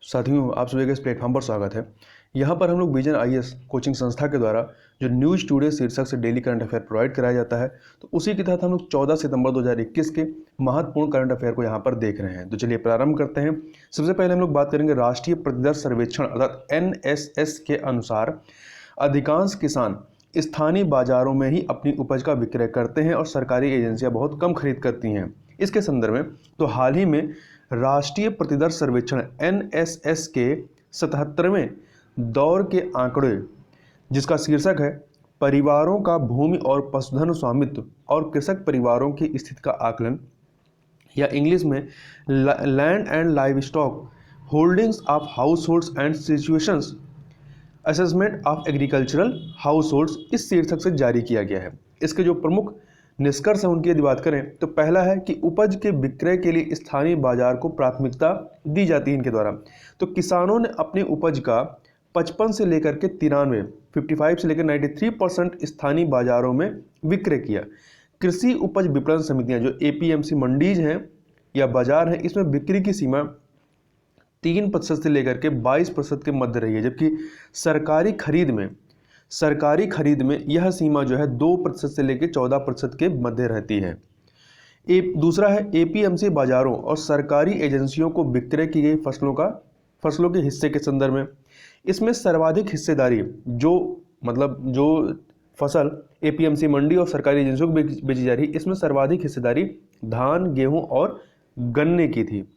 साथियों, आप सभी का इस प्लेटफॉर्म पर स्वागत है। यहाँ पर हम लोग विजन आईएएस कोचिंग संस्था के द्वारा जो न्यूज़ टुडे शीर्षक से डेली करंट अफेयर प्रोवाइड कराया जाता है, तो उसी के तहत हम लोग 14 सितंबर 2021 के महत्वपूर्ण करंट अफेयर को यहाँ पर देख रहे हैं। तो चलिए प्रारंभ करते हैं। सबसे पहले हम लोग बात करेंगे राष्ट्रीय प्रतिदर सर्वेक्षण अर्थात एनएसएस के अनुसार अधिकांश किसान स्थानीय बाजारों में ही अपनी उपज का विक्रय करते हैं और सरकारी एजेंसियां बहुत कम खरीद करती हैं। इसके संदर्भ में तो हाल ही में राष्ट्रीय प्रतिदर सर्वेक्षण एनएसएस के 77वें दौर के आंकड़े, जिसका शीर्षक है परिवारों का भूमि और पशुधन स्वामित्व और कृषक परिवारों की स्थिति का आकलन, या इंग्लिश में land and live stock holdings of house holds and situations assessment of agricultural house holds, इस शीर्षक से जारी किया गया है। इसके जो प्रमुख निष्कर्ष है उनकी यदि बात करें तो पहला है कि उपज के विक्रय के लिए स्थानीय बाजार को प्राथमिकता दी जाती है इनके द्वारा। तो किसानों ने अपनी उपज का 55 से लेकर के 55 से लेकर 93% स्थानीय बाजारों में विक्रय किया। कृषि उपज विपणन समितियां जो एपीएमसी मंडीज हैं या बाजार हैं, इसमें बिक्री की सीमा 3% से लेकर के 22% के मध्य रही है, जबकि सरकारी खरीद में यह सीमा जो है 2% से लेकर 14% के मध्य रहती है। दूसरा है एपीएमसी बाजारों और सरकारी एजेंसियों को विक्रय की गई फसलों के हिस्से के संदर्भ में। इसमें सर्वाधिक हिस्सेदारी जो फसल एपीएमसी मंडी और सरकारी एजेंसियों को बेची जा रही, इसमें सर्वाधिक हिस्सेदारी धान, गेहूं और गन्ने की थी।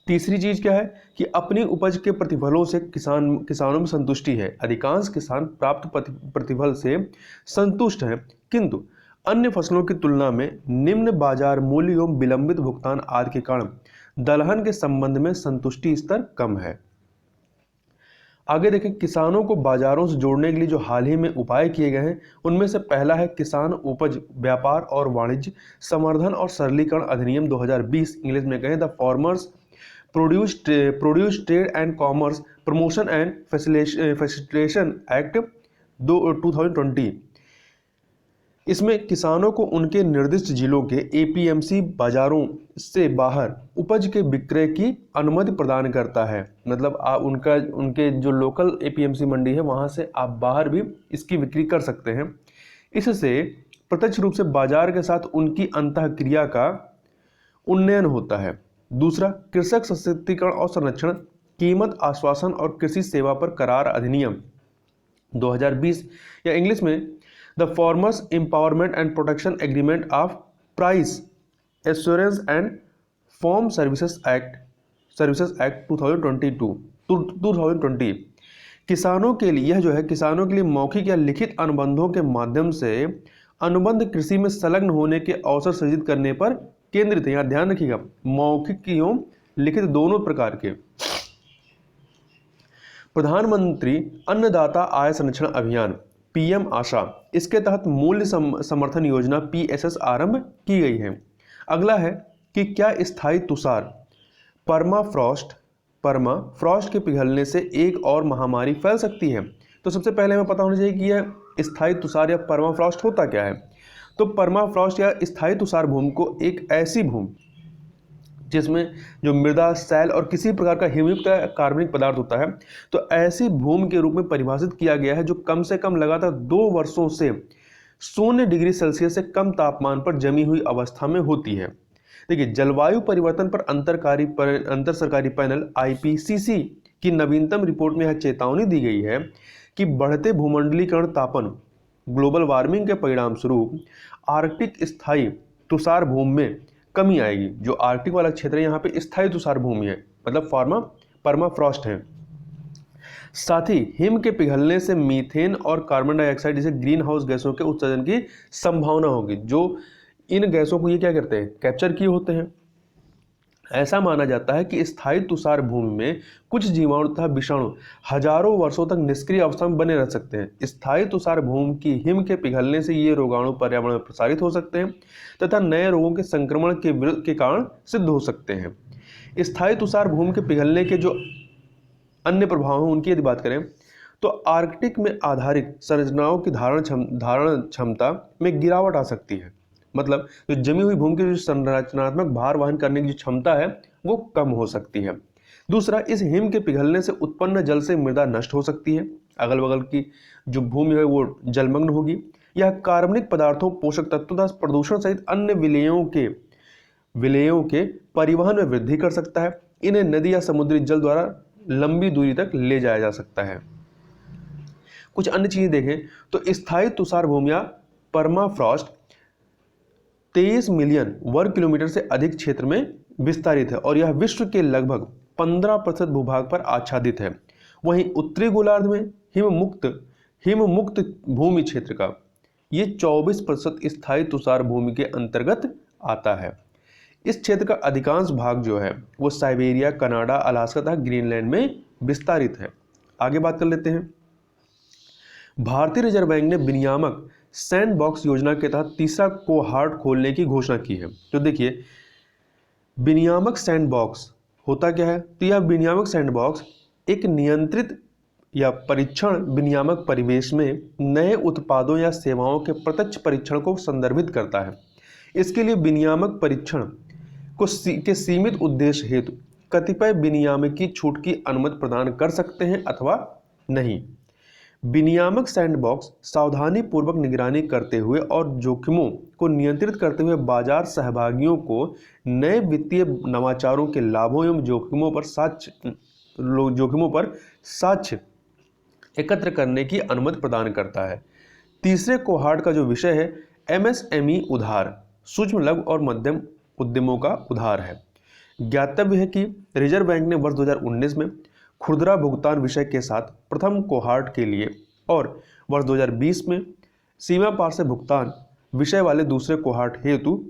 तीसरी चीज क्या है कि अपनी उपज के प्रतिफलों से किसानों में संतुष्टि है। अधिकांश किसान प्राप्त प्रतिफल से संतुष्ट हैं, किंतु अन्य फसलों की तुलना में निम्न बाजार मूल्य एवं विलंबित भुगतान आदि के कारण दलहन के संबंध में संतुष्टि स्तर कम है। आगे देखें, किसानों को बाजारों से जोड़ने के लिए जो हाल ही में उपाय किए गए हैं, उनमें से पहला है किसान उपज व्यापार और वाणिज्य संवर्धन और सरलीकरण अधिनियम 2020, इंग्लिश में कहें the farmers produce trade and commerce promotion and facilitation act 2020। इसमें किसानों को उनके निर्दिष्ट जिलों के एपीएमसी बाजारों से बाहर उपज के विक्रय की अनुमति प्रदान करता है। मतलब उनके जो लोकल एपीएमसी मंडी है वहां से आप बाहर भी इसकी बिक्री कर सकते हैं। इससे प्रत्यक्ष रूप से बाजार के साथ उनकी अंतःक्रिया का उन्नयन होता है। दूसरा, कृषक सशक्तिकरण और संरक्षण, कीमत आश्वासन और कृषि सेवा पर करार अधिनियम 2020, या इंग्लिश में the farmers empowerment and protection agreement of price assurance and farm services act 2020। किसानों के लिए मौखिक या लिखित अनुबंधों के माध्यम से अनुबंध कृषि में संलग्न होने के अवसर सृजित करने पर केंद्रित है। यहाँ ध्यान रखिएगा, मौखिक एवं लिखित दोनों प्रकार के। प्रधानमंत्री अन्नदाता आय संरक्षण अभियान पीएम आशा, इसके तहत मूल्य समर्थन योजना पीएसएस आरंभ की गई है। अगला है कि क्या स्थायी तुषार परमाफ्रॉस्ट के पिघलने से एक और महामारी फैल सकती है। तो सबसे पहले हमें पता होना चाहिए कि यह स्थायी तुषार या परमाफ्रॉस्ट होता क्या है। तो परमाफ्रॉस्ट या स्थायी तुषार भूमि को एक ऐसी भूमि जिसमें जो मृदा, सैल और किसी प्रकार का हिमयुक्त कार्बनिक पदार्थ होता है, तो ऐसी भूमि के रूप में परिभाषित किया गया है जो कम से कम लगातार 2 वर्षों से 0 डिग्री सेल्सियस से कम तापमान पर जमी हुई अवस्था में होती है। देखिए, जलवायु परिवर्तन पर अंतर सरकारी पैनल आईपीसीसी की नवीनतम रिपोर्ट में यह चेतावनी दी गई है कि बढ़ते भूमंडलीकरण तापन ग्लोबल वार्मिंग के परिणाम स्वरूप आर्कटिक स्थायी तुषार भूमि में कमी आएगी। जो आर्कटिक वाला क्षेत्र है यहाँ पे स्थायी तुषार भूमि है, मतलब परमाफ्रॉस्ट है। साथ ही हिम के पिघलने से मीथेन और कार्बन डाइऑक्साइड जैसे ग्रीन हाउस गैसों के उत्सर्जन की संभावना होगी। जो इन गैसों को ये क्या करते हैं, कैप्चर किए होते हैं। ऐसा माना जाता है कि स्थायी तुषार भूमि में कुछ जीवाणु तथा विषाणु हजारों वर्षों तक निष्क्रिय अवस्था में बने रह सकते हैं। स्थायी तुषार भूमि की हिम के पिघलने से ये रोगाणु पर्यावरण में प्रसारित हो सकते हैं तथा नए रोगों के संक्रमण के कारण सिद्ध हो सकते हैं। स्थायी तुषार भूमि के पिघलने के जो अन्य प्रभाव हैं उनकी यदि बात करें तो आर्कटिक में आधारित संरचनाओं की धारण क्षमता में गिरावट आ सकती है। मतलब जो जमी हुई भूमि की जो संरचनात्मक भार वहन करने की जो क्षमता है वो कम हो सकती है। दूसरा, इस हिम के पिघलने से उत्पन्न जल से मृदा नष्ट हो सकती है, अगल बगल की जो भूमि है वो जलमग्न होगी। यह कार्बनिक पदार्थों, पोषक तत्वों तथा प्रदूषण सहित अन्य विलेयों के परिवहन में वृद्धि कर सकता है। इन्हें नदी या समुद्री जल द्वारा लंबी दूरी तक ले जाया जा सकता है। कुछ अन्य चीजें देखें तो स्थायी तुषार भूमियां परमाफ्रॉस्ट 23 मिलियन वर्ग किलोमीटर से अधिक क्षेत्र में विस्तारित है और यह विश्व के लगभग 15% भूभाग पर आच्छादित है। वहीं उत्तरी गोलार्ध में हिम मुक्त भूमि क्षेत्र का ये 24% स्थायी तुषार भूमि के अंतर्गत आता है। इस क्षेत्र का अधिकांश भाग जो है वो साइबेरिया, कनाडा, अलास्का तथा ग्रीनलैंड में विस्तारित है। आगे बात कर लेते हैं। भारतीय रिजर्व बैंक ने विनियामक सैंडबॉक्स योजना के तहत तीसरा कोहार्ट खोलने की घोषणा की है। तो देखिए, विनियामक सैंडबॉक्स होता क्या है? तो यह विनियामक सैंडबॉक्स एक नियंत्रित या परीक्षण विनियामक परिवेश में नए उत्पादों या सेवाओं के प्रत्यक्ष परीक्षण को संदर्भित करता है। इसके लिए विनियामक परीक्षण के सीमित उद्देश्य हेतु कतिपय विनियामकी छूट की अनुमति प्रदान कर सकते हैं अथवा नहीं। विनियामक सैंडबॉक्स सावधानी पूर्वक निगरानी करते हुए और जोखिमों को नियंत्रित करते हुए बाजार सहभागियों को नए वित्तीय नवाचारों के लाभों एवं जोखिमों पर साक्ष्य एकत्र करने की अनुमति प्रदान करता है। तीसरे कोहार्ट का जो विषय है एमएसएमई उधार, सूक्ष्म, लघु और मध्यम उद्यमों का उधार है। ज्ञातव्य है कि रिजर्व बैंक ने वर्ष 2019 में खुदरा भुगतान विषय के साथ प्रथम कोहार्ट के लिए और वर्ष 2020 में सीमा पार से भुगतान विषय वाले दूसरे कोहार्ट हेतु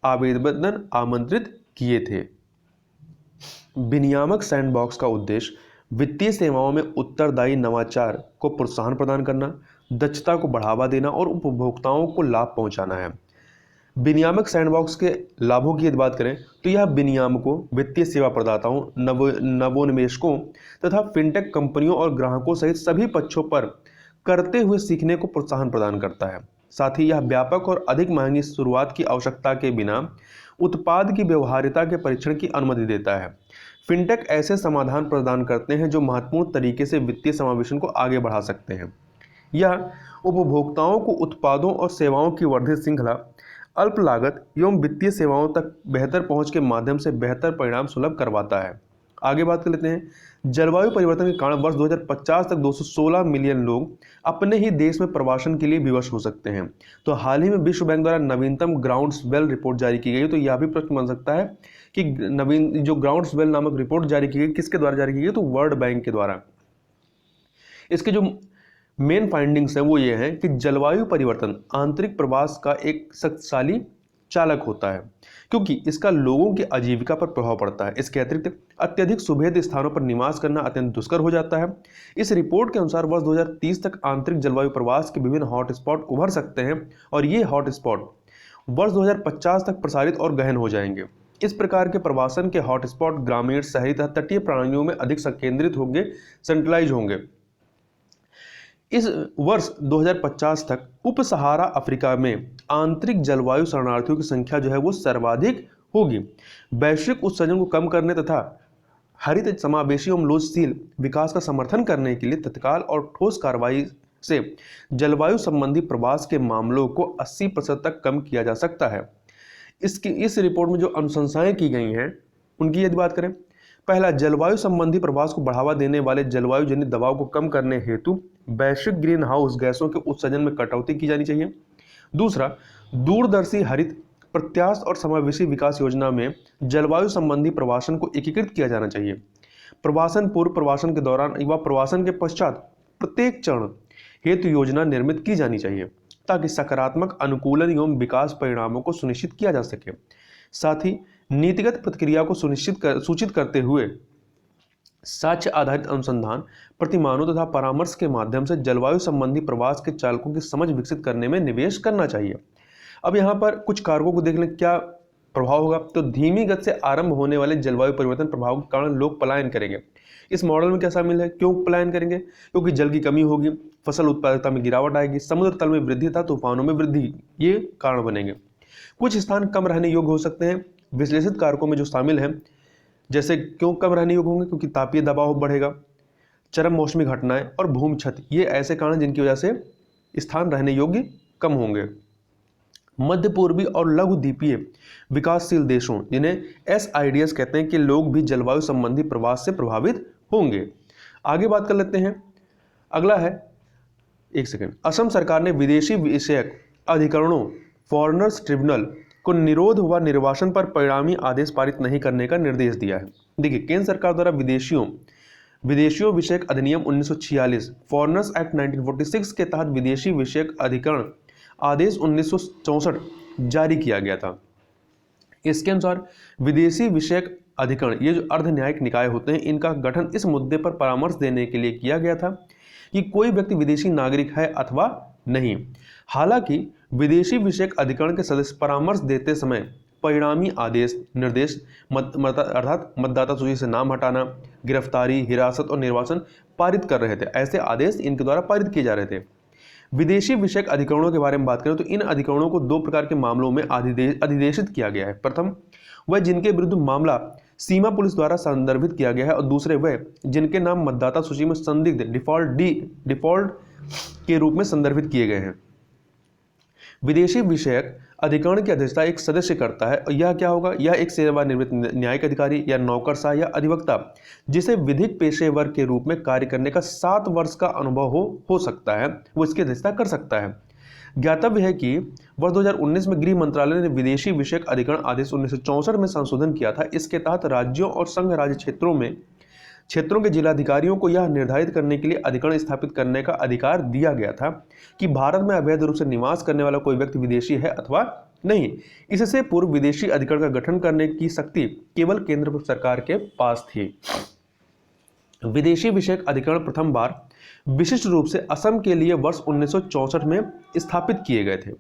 आवेदन आमंत्रित किए थे। विनियामक सैंडबॉक्स का उद्देश्य वित्तीय सेवाओं में उत्तरदायी नवाचार को प्रोत्साहन प्रदान करना, दक्षता को बढ़ावा देना और उपभोक्ताओं को लाभ पहुंचाना है। विनियामक सैंडबॉक्स के लाभों की यदि बात करें तो यह विनियामकों, वित्तीय सेवा प्रदाताओं, नवोन्मेषकों तथा फिनटेक कंपनियों और ग्राहकों सहित सभी पक्षों पर करते हुए सीखने को प्रोत्साहन प्रदान करता है। साथ ही यह व्यापक और अधिक महंगी शुरुआत की आवश्यकता के बिना उत्पाद की व्यवहार्यता के परीक्षण की अनुमति देता है। फिनटेक ऐसे समाधान प्रदान करते हैं जो महत्वपूर्ण तरीके से वित्तीय समावेशन को आगे बढ़ा सकते हैं। यह उपभोक्ताओं को उत्पादों और सेवाओं की वर्धित श्रृंखला, अल्प लागत एवं वित्तीय सेवाओं तक बेहतर पहुंच के माध्यम से बेहतर परिणाम सुलभ करवाता है। आगे बात कर लेते हैं। जलवायु परिवर्तन के कारण वर्ष 2050 तक 216 मिलियन लोग अपने ही देश में प्रवासन के लिए विवश हो सकते हैं। तो हाल ही में विश्व बैंक द्वारा नवीनतम ग्राउंड्सवेल रिपोर्ट जारी की गई। तो यह भी प्रश्न बन सकता है कि नवीन जो ग्राउंड्सवेल नामक रिपोर्ट जारी की गई किसके द्वारा जारी की गई? तो वर्ल्ड बैंक के द्वारा। इसके जो मेन फाइंडिंग्स है वो ये है कि जलवायु परिवर्तन आंतरिक प्रवास का एक शक्तिशाली चालक होता है क्योंकि इसका लोगों की आजीविका पर प्रभाव पड़ता है। इसके अतिरिक्त अत्यधिक सुभेद स्थानों पर निवास करना अत्यंत दुष्कर हो जाता है। इस रिपोर्ट के अनुसार वर्ष 2030 तक आंतरिक जलवायु प्रवास के विभिन्न हॉटस्पॉट उभर सकते हैं और ये हॉटस्पॉट वर्ष 2050 तक प्रसारित और गहन हो जाएंगे। इस प्रकार के प्रवासन के हॉटस्पॉट ग्रामीण, शहरी तथा तटीय प्रणालियों में अधिक संकेंद्रित होंगे, सेंट्रलाइज होंगे। इस वर्ष 2050 तक उप सहारा अफ्रीका में आंतरिक जलवायु शरणार्थियों की संख्या जो है वो सर्वाधिक होगी। वैश्विक उत्सर्जन को कम करने तथा हरित, समावेशी एवं लोचशील विकास का समर्थन करने के लिए तत्काल और ठोस कार्रवाई से जलवायु संबंधी प्रवास के मामलों को 80% तक कम किया जा सकता है। इस रिपोर्ट में जो अनुशंसाएं की गई हैं उनकी यदि बात करें, पहला, जलवायु संबंधी प्रवास को बढ़ावा देने वाले जलवायु जनित दबाव को कम करने हेतु वैश्विक ग्रीन हाउस गैसों के उत्सर्जन में कटौती की जानी चाहिए। दूसरा, दूरदर्शी हरित, प्रत्याश और समावेशी विकास योजना में जलवायु संबंधी प्रवासन को एकीकृत किया जाना चाहिए। प्रवासन पूर्व, प्रवासन के दौरान व प्रवासन के पश्चात प्रत्येक चरण हेतु योजना निर्मित की जानी चाहिए ताकि सकारात्मक अनुकूलन एवं विकास परिणामों को सुनिश्चित किया जा सके। साथ ही नीतिगत प्रतिक्रिया को सूचित करते हुए साक्ष्य आधारित अनुसंधान, प्रतिमानों तथा परामर्श के माध्यम से जलवायु संबंधी प्रवास के चालकों की समझ विकसित करने में निवेश करना चाहिए। अब यहाँ पर कुछ कारकों को देख लें क्या प्रभाव होगा। तो धीमी गति से आरंभ होने वाले जलवायु परिवर्तन प्रभाव के कारण लोग पलायन करेंगे। इस मॉडल में क्या शामिल है? क्यों पलायन करेंगे? क्योंकि जल की कमी होगी, फसल उत्पादकता में गिरावट आएगी, समुद्र तल में वृद्धि तथा तूफानों में वृद्धि, ये कारण बनेंगे। कुछ स्थान कम रहने योग्य हो सकते हैं। विश्लेषित कारकों में जो शामिल हैं जैसे क्यों कम रहने योग्य होंगे? क्योंकि तापीय दबाव बढ़ेगा, चरम मौसमी घटनाएं और भूमि क्षति, ये ऐसे कारण जिनकी वजह से स्थान रहने योग्य कम होंगे। मध्य पूर्वी और लघु द्वीपीय विकासशील देशों, जिन्हें SIDS कहते हैं, कि लोग भी जलवायु संबंधी प्रभाव से प्रभावित होंगे। आगे बात कर लेते हैं। अगला है, एक सेकंड, असम सरकार ने विदेशी विषयक अधिकरणों फॉरेनर्स ट्रिब्यूनल को निरोध व निर्वासन पर परिणामी आदेश पारित नहीं करने का निर्देश दिया है। देखिए, केंद्र सरकार द्वारा विदेशियों विषयक अधिनियम 1946, फॉरेनर्स एक्ट 1946 के तहत विदेशी विषयक अधिकरण आदेश 1964 जारी किया गया था। इसके अनुसार विदेशी विषयक अधिकरण, ये जो अर्ध न्यायिक निकाय होते हैं, इनका गठन इस मुद्दे पर परामर्श देने के लिए किया गया था कि कोई व्यक्ति विदेशी नागरिक है अथवा नहीं। हालांकि विदेशी विषयक अधिकरण के सदस्य परामर्श देते समय परिणामी आदेश निर्देश अर्थात मतदाता सूची से नाम हटाना, गिरफ्तारी, हिरासत और निर्वासन पारित कर रहे थे। ऐसे आदेश इनके द्वारा पारित किए जा रहे थे। विदेशी विषयक अधिकरणों के बारे में बात करें तो इन अधिकरणों को दो प्रकार के मामलों में अधिदेशित किया गया है। प्रथम, वह जिनके विरुद्ध मामला सीमा पुलिस द्वारा संदर्भित किया गया है, और दूसरे वह जिनके नाम मतदाता सूची में संदिग्ध डिफॉल्ट के रूप में संदर्भित किए गए हैं। विदेशी विषयक अधिकरण की अध्यक्षता एक सदस्य करता है, और यह क्या होगा? यह एक सेवानिवृत्त न्यायिक अधिकारी या नौकरशाह या अधिवक्ता, जिसे विधिक पेशेवर के रूप में कार्य करने का 7 वर्ष का अनुभव हो सकता है, वो इसकी अध्यक्षता कर सकता है। ज्ञातव्य है कि वर्ष 2019 में गृह मंत्रालय ने विदेशी विषयक अधिकरण आदेश 1964 में संशोधन किया था। इसके तहत राज्यों और संघ राज्य क्षेत्रों के जिलाधिकारियों को यह निर्धारित करने के लिए अधिकरण स्थापित करने का अधिकार दिया गया था कि भारत में अवैध रूप से निवास करने वाला कोई व्यक्ति विदेशी है अथवा नहीं। इससे पूर्व विदेशी अधिकरण का गठन करने की शक्ति केवल केंद्र सरकार के पास थी। विदेशी विषयक अधिकरण प्रथम बार विशिष्ट रूप से असम के लिए वर्ष 1964 में स्थापित किए गए थे।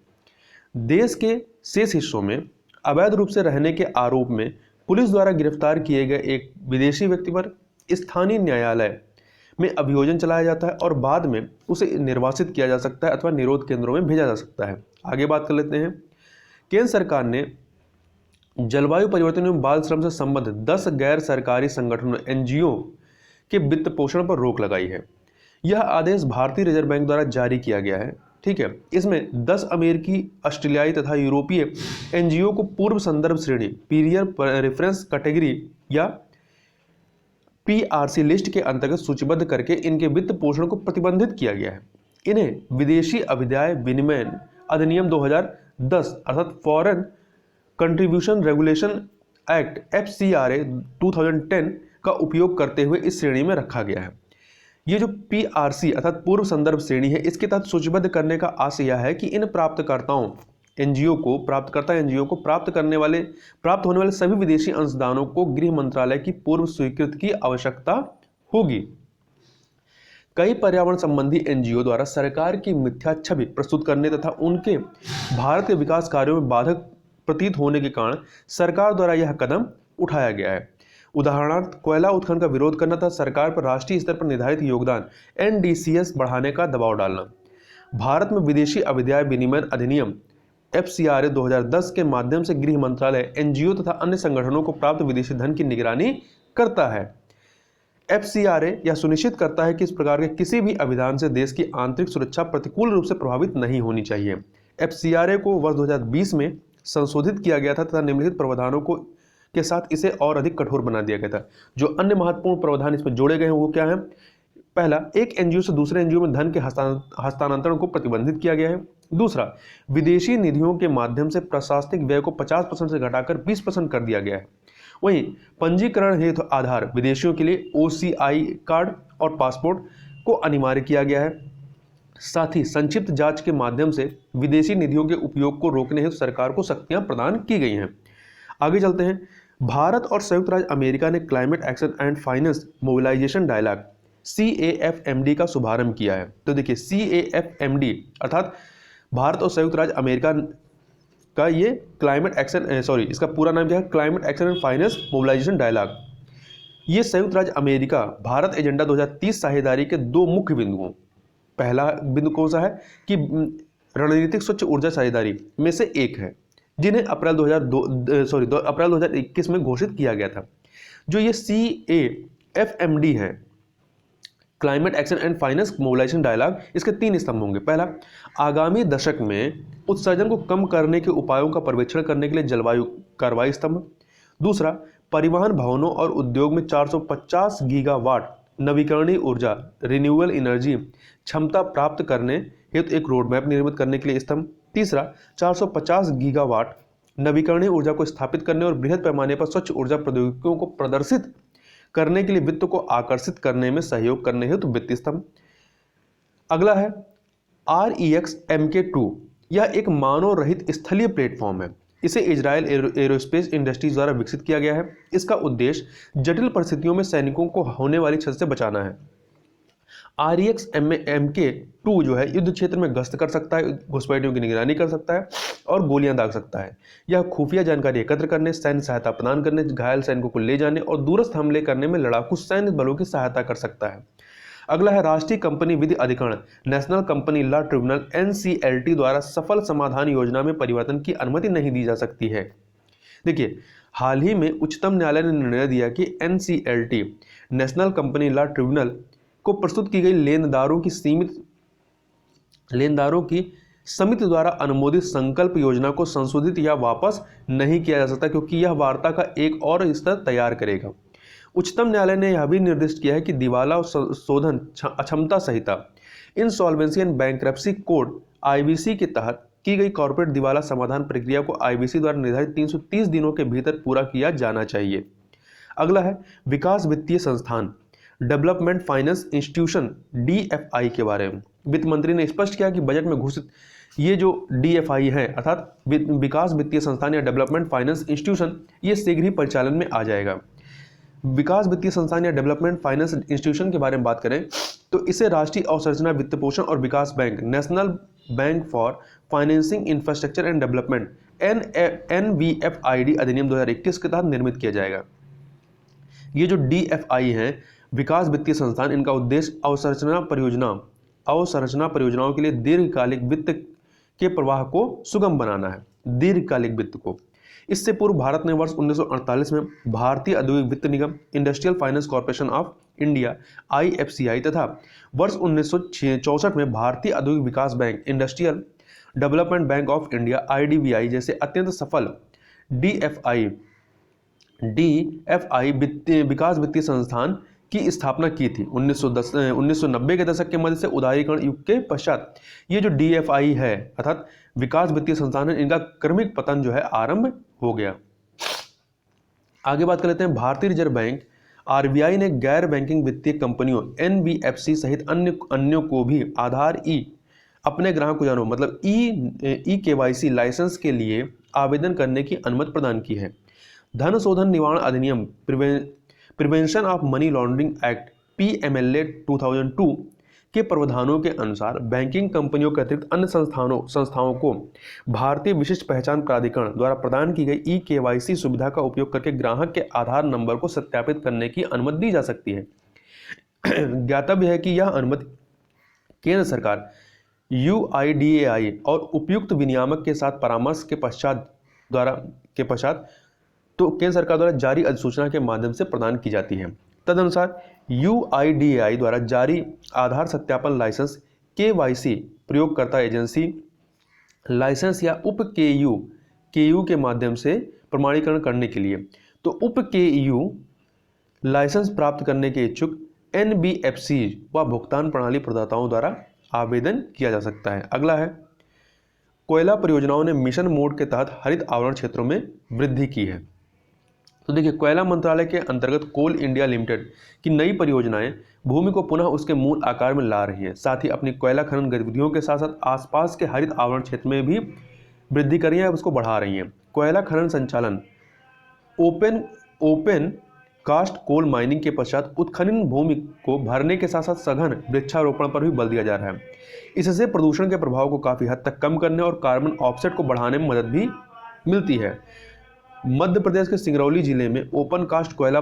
देश के शेष हिस्सों में अवैध रूप से रहने के आरोप में पुलिस द्वारा गिरफ्तार किए गए एक विदेशी व्यक्ति पर स्थानीय न्यायालय में अभियोजन चलाया जाता है और बाद में उसे निर्वासित किया जा सकता है अथवा निरोध केंद्रों में भेजा जा सकता है। आगे बात कर लेते हैं। केंद्र सरकार ने जलवायु परिवर्तन एवं बाल श्रम से संबंधित 10 गैर सरकारी संगठनों NGO के वित्त पोषण पर रोक लगाई है। यह आदेश भारतीय रिजर्व बैंक द्वारा जारी किया गया है। ठीक है, इसमें 10 अमेरिकी, ऑस्ट्रेलियाई तथा यूरोपीय NGO को पूर्व संदर्भ श्रेणी पीरियड रेफरेंस कैटेगरी या PRC लिस्ट के अंतर्गत सूचीबद्ध करके इनके वित्त पोषण को प्रतिबंधित किया गया है। इन्हें विदेशी अभिदाय विनिमय अधिनियम 2010 अर्थात foreign contribution regulation act FCRA 2010 का उपयोग करते हुए इस श्रेणी में रखा गया है। ये जो PRC अर्थात पूर्व संदर्भ श्रेणी है, इसके तहत सूचीबद्ध करने का आशय यह है कि इन प्राप्तकर्ताओं NGO को प्राप्त होने वाले सभी विदेशी अंशदानों को गृह मंत्रालय की पूर्व स्वीकृति की आवश्यकता होगी। कई पर्यावरण संबंधी NGO द्वारा सरकार की मिथ्या छवि प्रस्तुत करने तथा उनके भारत के विकास कार्यों में बाधक प्रतीत होने के कारण सरकार द्वारा यह कदम उठाया गया है। उदाहरणार्थ, कोयला उत्खनन का विरोध करना तथा सरकार पर राष्ट्रीय स्तर पर निर्धारित योगदान NDCS बढ़ाने का दबाव डालना। भारत में विदेशी अभिदाय विनिमय अधिनियम FCRA 2010 के माध्यम से गृह मंत्रालय NGO तथा अन्य संगठनों को प्राप्त विदेशी धन की निगरानी करता है। FCRA यह सुनिश्चित करता है कि इस प्रकार के किसी भी अभिदान से देश की आंतरिक सुरक्षा प्रतिकूल रूप से प्रभावित नहीं होनी चाहिए। FCRA को वर्ष 2020 में संशोधित किया गया था तथा निम्नलिखित प्रावधानों के साथ इसे और अधिक कठोर बना दिया गया था। जो अन्य महत्वपूर्ण प्रावधान इसमें जोड़े गए हैं वो क्या है? पहला, एक NGO से दूसरे NGO में धन के हस्तांतरण को प्रतिबंधित किया गया है। दूसरा, विदेशी निधियों के माध्यम से प्रशासनिक व्यय को 50% से घटाकर 20% कर दिया गया है। वहीं पंजीकरण हेतु आधार विदेशियों के लिए OCI कार्ड और पासपोर्ट को अनिवार्य किया गया है। साथ ही संक्षिप्त जांच के माध्यम से विदेशी निधियों के उपयोग को रोकने हेतु सरकार को शक्तियां प्रदान की गई हैं। आगे चलते हैं। भारत और संयुक्त राज्य अमेरिका ने climate action and finance mobilisation dialogue CAFMD का शुभारंभ किया है। तो देखिए, CAFMD अर्थात भारत और संयुक्त राज्य अमेरिका का ये क्लाइमेट एक्शन इसका पूरा नाम क्या है? Climate action and finance mobilisation dialogue. ये संयुक्त राज्य अमेरिका भारत एजेंडा 2030 साझेदारी के 2 मुख्य बिंदुओं, पहला बिंदु कौन सा है कि रणनीतिक स्वच्छ ऊर्जा साझेदारी में से एक है, जिन्हें अप्रैल 2021 में घोषित किया गया था। जो ये CAFMD है, climate action and finance mobilisation dialogue, इसके 3 स्तंभ होंगे। पहला, आगामी दशक में उत्सर्जन को कम करने के उपायों का पर्यवेक्षण करने के लिए जलवायु कार्रवाई स्तंभ। दूसरा, परिवहन, भवनों और उद्योग में 450 गीगावाट नवीकरणीय ऊर्जा रिन्यूएबल एनर्जी क्षमता प्राप्त करने हेतु एक रोड मैप निर्मित करने के लिए स्तंभ। तीसरा, 450 गीगावाट नवीकरणीय ऊर्जा को स्थापित करने और बृहद पैमाने पर स्वच्छ ऊर्जा प्रौद्योगिकियों को प्रदर्शित करने के लिए वित्त को आकर्षित करने में सहयोग करने हेतु वित्तीय स्तंभ। अगला है REX MK2। यह एक मानव रहित स्थलीय प्लेटफॉर्म है। इसे इजरायल एरोस्पेस इंडस्ट्रीज द्वारा विकसित किया गया है। इसका उद्देश्य जटिल परिस्थितियों में सैनिकों को होने वाली क्षति से बचाना है। REX MK2 जो है युद्ध क्षेत्र में गश्त कर सकता है, घुसपैठियों की निगरानी कर सकता है और गोलियां दाग सकता है। यह खुफिया जानकारी एकत्र करने, सैन्य सहायता प्रदान करने, घायल सैनिकों को ले जाने और दूरस्थ हमले करने में लड़ाकू सैन्य बलों की सहायता कर सकता है। अगला है राष्ट्रीय कंपनी विधि अधिकरण, national company law tribunal NCLT द्वारा सफल समाधान योजना में परिवर्तन की अनुमति नहीं दी जा सकती है। देखिए, हाल ही में उच्चतम न्यायालय ने निर्णय दिया कि NCLT, national company law tribunal को प्रस्तुत की गई लेनदारों की समिति द्वारा अनुमोदित संकल्प योजना को संशोधित या वापस नहीं किया जा सकता, क्योंकि यह वार्ता का एक और स्तर तैयार करेगा। उच्चतम न्यायालय ने यह भी निर्दिष्ट किया है कि दिवाला शोधन अक्षमता संहिता, Insolvency and Bankruptcy Code IBC के तहत की गई कॉर्पोरेट दिवाला समाधान प्रक्रिया को IBC द्वारा निर्धारित 330 दिनों के भीतर पूरा किया जाना चाहिए। अगला है विकास वित्तीय संस्थान, डेवलपमेंट फाइनेंस इंस्टीट्यूशन DFI के बारे में। वित्त मंत्री ने स्पष्ट किया कि बजट में घोषित ये जो DFI है अर्थात विकास वित्तीय संस्थान या डेवलपमेंट फाइनेंस इंस्टीट्यूशन, ये शीघ्र ही परिचालन में आ जाएगा। विकास वित्तीय संस्थान या डेवलपमेंट फाइनेंस इंस्टीट्यूशन के बारे में बात करें तो इसे राष्ट्रीय अवसंरचना वित्त पोषण और विकास bank, National Bank for Financing Infrastructure and Development NBFID अधिनियम 2021 के तहत निर्मित किया जाएगा। ये जो DFI है, विकास वित्तीय संस्थान, इनका उद्देश्य अवसंरचना परियोजनाओं के लिए दीर्घकालिक वित्त के प्रवाह को सुगम बनाना है, दीर्घकालिक वित्त को। इससे पूर्व भारत ने वर्ष 1948 में भारतीय औद्योगिक वित्त निगम, Industrial Finance Corporation of India IFCI तथा वर्ष 1964 में भारतीय औद्योगिक विकास bank, Industrial Development Bank of India IDBI जैसे अत्यंत सफल DFI विकास वित्तीय संस्थान की स्थापना की थी। 1990 के दशक के मध्य से उदारीकरण युग के पश्चात ये जो DFI है अर्थात विकास वित्तीय संस्थान है, इनका क्रमिक पतन जो है आरंभ हो गया। आगे बात कर लेते हैं भारतीय रिजर्व बैंक RBI ने गैर बैंकिंग वित्तीय कंपनियों NBFC सहित अन्यों को भी आधार अपने ग्राहक को जानो मतलब KYC लाइसेंस के लिए आवेदन करने की अनुमति प्रदान की है। धन शोधन निवारण अधिनियम prevention of money laundering act PMLA 2002 के प्रावधानों के अनुसार बैंकिंग कंपनियों के अतिरिक्त अन्य संस्थाओं को भारतीय विशिष्ट पहचान प्राधिकरण द्वारा प्रदान की गई KYC सुविधा का उपयोग करके ग्राहक के आधार नंबर को सत्यापित करने की अनुमति दी जा सकती है। ज्ञातव्य है कि यह अनुमति केंद्र सरकार UIDAI और उपयुक्त विनियामक के साथ परामर्श के पश्चात तो केंद्र सरकार द्वारा जारी अधिसूचना के माध्यम से प्रदान की जाती है। तदनुसार UIDAI द्वारा जारी आधार सत्यापन लाइसेंस KYC प्रयोगकर्ता एजेंसी लाइसेंस या उप KU के माध्यम से प्रमाणीकरण करने के लिए तो उप KU लाइसेंस प्राप्त करने के इच्छुक NBFC व भुगतान प्रणाली प्रदाताओं द्वारा आवेदन किया जा सकता है। अगला है कोयला परियोजनाओं ने मिशन मोड के तहत हरित आवरण क्षेत्रों में वृद्धि की है। तो देखिए, कोयला मंत्रालय के अंतर्गत कोल इंडिया लिमिटेड की नई परियोजनाएं भूमि को पुनः उसके मूल आकार में ला रही है, साथ ही अपनी कोयला खनन गतिविधियों के साथ साथ आसपास के हरित आवरण क्षेत्र में भी वृद्धि कर रही है, उसको बढ़ा रही है। कोयला खनन संचालन ओपन कास्ट कोल माइनिंग के पश्चात उत्खनन भूमि को भरने के साथ साथ सघन वृक्षारोपण पर भी बल दिया जा रहा है। इससे प्रदूषण के प्रभाव को काफ़ी हद तक कम करने और कार्बन ऑफसेट को बढ़ाने में मदद भी मिलती है। मध्य प्रदेश के सिंगरौली जिले में ओपन कास्ट कोयला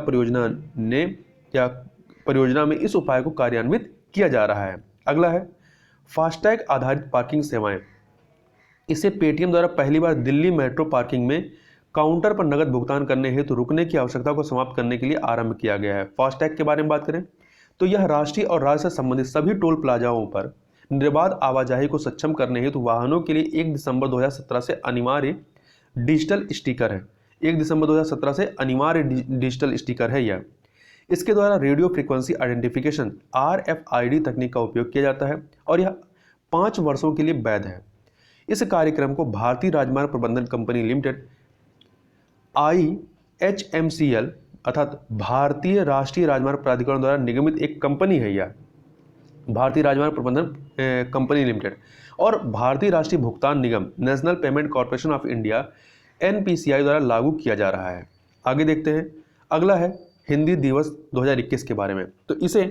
परियोजना में इस उपाय को कार्यान्वित किया जा रहा है। अगला है फास्टैग आधारित पार्किंग सेवाएं। इसे पेटीएम द्वारा पहली बार दिल्ली मेट्रो पार्किंग में काउंटर पर नगद भुगतान करने हेतु रुकने की आवश्यकता को समाप्त करने के लिए आरंभ किया गया है। फास्टैग के बारे में बात करें तो यह राष्ट्रीय और राज्य से संबंधित सभी टोल प्लाजाओं पर निर्बाध आवाजाही को सक्षम करने हेतु वाहनों के लिए 1 दिसंबर 2017 से अनिवार्य डिजिटल स्टिकर है। 1 दिसंबर 2017 से अनिवार्य डिजिटल स्टिकर है यह। इसके द्वारा रेडियो फ्रीक्वेंसी आइडेंटिफिकेशन RFID तकनीक का उपयोग किया जाता है और यह 5 वर्षों के लिए वैध है। इस कार्यक्रम को भारतीय राजमार्ग प्रबंधन कंपनी लिमिटेड IHMCL अर्थात भारतीय राष्ट्रीय राजमार्ग प्राधिकरण द्वारा निगमित एक कंपनी है यह, भारतीय राजमार्ग प्रबंधन कंपनी लिमिटेड, और भारतीय राष्ट्रीय भुगतान निगम National Payment Corporation of India NPCI द्वारा लागू किया जा रहा है। आगे देखते हैं, अगला है हिंदी दिवस 2021 के बारे में। तो इसे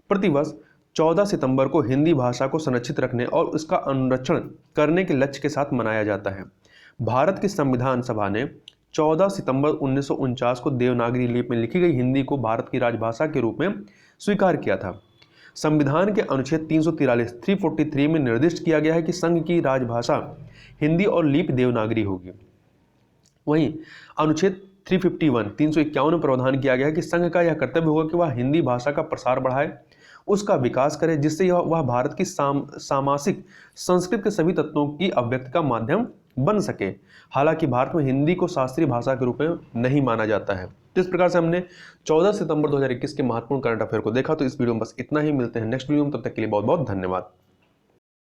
प्रतिवर्ष 14 सितंबर को हिंदी भाषा को संरक्षित रखने और उसका अनुरक्षण करने के लक्ष्य के साथ मनाया जाता है। भारत की संविधान सभा ने 14 सितंबर 1949 को देवनागरी लिपि में लिखी गई हिंदी को भारत की राजभाषा के रूप में स्वीकार किया था। संविधान के अनुच्छेद 343 में निर्दिष्ट किया गया है कि संघ की राजभाषा हिंदी और लिपि देवनागरी होगी। वहीं अनुच्छेद 351 में प्रावधान किया गया है कि संघ का यह कर्तव्य होगा कि वह हिंदी भाषा का प्रसार बढ़ाए, उसका विकास करे, जिससे वह भारत की सामासिक संस्कृत के सभी तत्वों की अभिव्यक्ति का माध्यम बन सके। हालांकि भारत में हिंदी को शास्त्रीय भाषा के रूप में नहीं माना जाता है। तो इस प्रकार से हमने 14 सितंबर 2021 के महत्वपूर्ण करंट अफेयर को देखा। तो इस वीडियो में बस इतना ही, मिलते हैं नेक्स्ट वीडियो में, तब तक के लिए बहुत बहुत धन्यवाद।